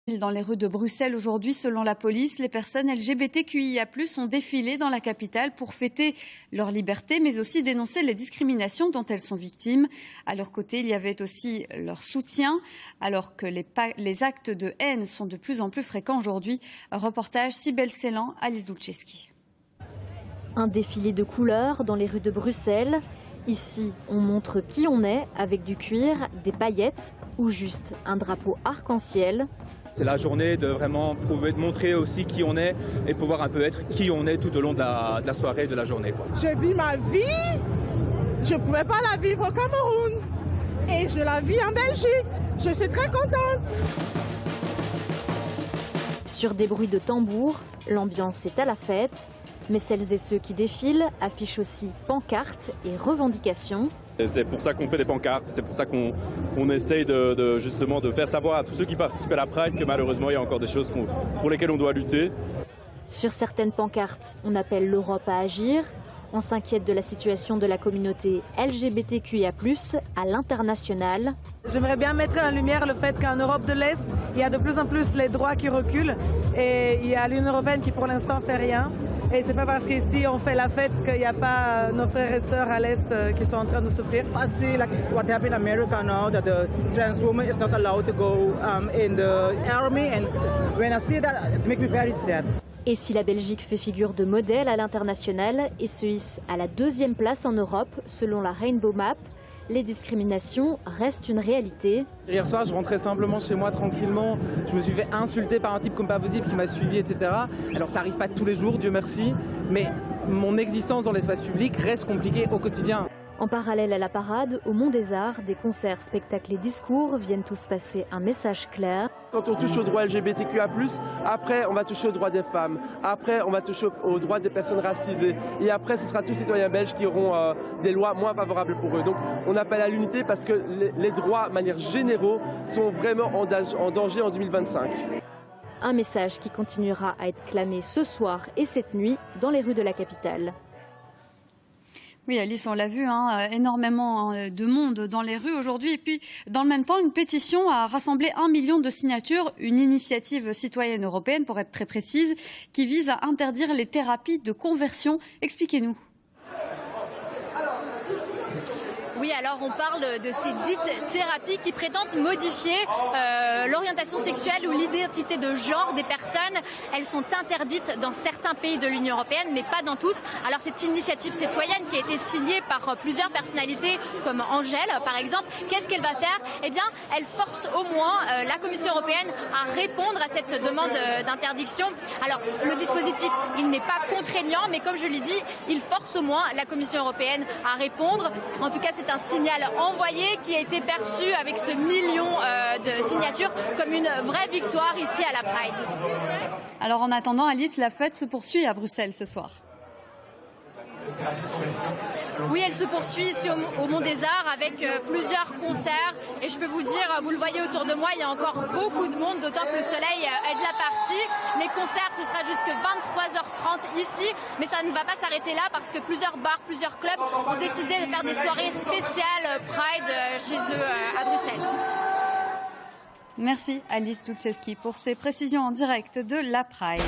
Dans les rues de Bruxelles aujourd'hui, selon la police, les personnes LGBTQIA+ ont défilé dans la capitale pour fêter leur liberté, mais aussi dénoncer les discriminations dont elles sont victimes. À leur côté, il y avait aussi leur soutien, alors que les actes de haine sont de plus en plus fréquents aujourd'hui. Reportage Sibel Ceylan, Alice Dulceski. Un défilé de couleurs dans les rues de Bruxelles. Ici, on montre qui on est avec du cuir, des paillettes ou juste un drapeau arc-en-ciel. C'est la journée de vraiment prouver, de montrer aussi qui on est et pouvoir un peu être qui on est tout au long de la soirée, de la journée, quoi. Je vis ma vie, je ne pouvais pas la vivre au Cameroun et je la vis en Belgique. Je suis très contente. Sur des bruits de tambour, l'ambiance est à la fête. Mais celles et ceux qui défilent affichent aussi pancartes et revendications. C'est pour ça qu'on fait des pancartes, c'est pour ça qu'on essaye justement de faire savoir à tous ceux qui participent à la Pride que malheureusement il y a encore des choses pour lesquelles on doit lutter. Sur certaines pancartes, on appelle l'Europe à agir. On s'inquiète de la situation de la communauté LGBTQIA+ à l'international. J'aimerais bien mettre en lumière le fait qu'en Europe de l'Est, il y a de plus en plus les droits qui reculent et il y a l'Union européenne qui pour l'instant fait rien. Et c'est pas parce qu'ici on fait la fête qu'il n'y a pas nos frères et sœurs à l'Est qui sont en train de souffrir. I see like what happened in America now that the trans woman is not allowed to go in the army and when I see that it makes me very sad. Et si la Belgique fait figure de modèle à l'international et se hisse à la 2e place en Europe selon la Rainbow Map, les discriminations restent une réalité. Hier soir, je rentrais simplement chez moi tranquillement. Je me suis fait insulter par un type comme pas possible qui m'a suivi, etc. Alors ça arrive pas tous les jours, Dieu merci, mais mon existence dans l'espace public reste compliquée au quotidien. En parallèle à la parade, au Mont des Arts, des concerts, spectacles et discours viennent tous passer un message clair. Quand on touche aux droits LGBTQIA+, après on va toucher aux droits des femmes, après on va toucher aux droits des personnes racisées, et après ce sera tous les citoyens belges qui auront des lois moins favorables pour eux. Donc on appelle à l'unité parce que les droits, de manière générale, sont vraiment en danger en 2025. Un message qui continuera à être clamé ce soir et cette nuit dans les rues de la capitale. Oui, Alice, on l'a vu, énormément de monde dans les rues aujourd'hui. Et puis, dans le même temps, une pétition a rassemblé 1 million de signatures, une initiative citoyenne européenne, pour être très précise, qui vise à interdire les thérapies de conversion. Expliquez-nous. Oui, alors on parle de ces dites thérapies qui prétendent modifier l'orientation sexuelle ou l'identité de genre des personnes. Elles sont interdites dans certains pays de l'Union européenne, mais pas dans tous. Alors cette initiative citoyenne qui a été signée par plusieurs personnalités, comme Angèle par exemple, qu'est-ce qu'elle va faire? Eh bien, elle force au moins la Commission européenne à répondre à cette demande d'interdiction. Alors le dispositif, il n'est pas contraignant, mais comme je l'ai dit, il force au moins la Commission européenne à répondre. En tout cas, c'est un signal envoyé qui a été perçu avec ce million de signatures comme une vraie victoire ici à la Pride. Alors en attendant, Alice, la fête se poursuit à Bruxelles ce soir. Oui, elle se poursuit ici au Mont des Arts avec plusieurs concerts. Et je peux vous dire, vous le voyez autour de moi, il y a encore beaucoup de monde, d'autant que le soleil est de la partie. Les concerts, ce sera jusqu'à 23h30 ici. Mais ça ne va pas s'arrêter là parce que plusieurs bars, plusieurs clubs ont décidé de faire des soirées spéciales Pride chez eux à Bruxelles. Merci Alice Dulceski pour ces précisions en direct de la Pride.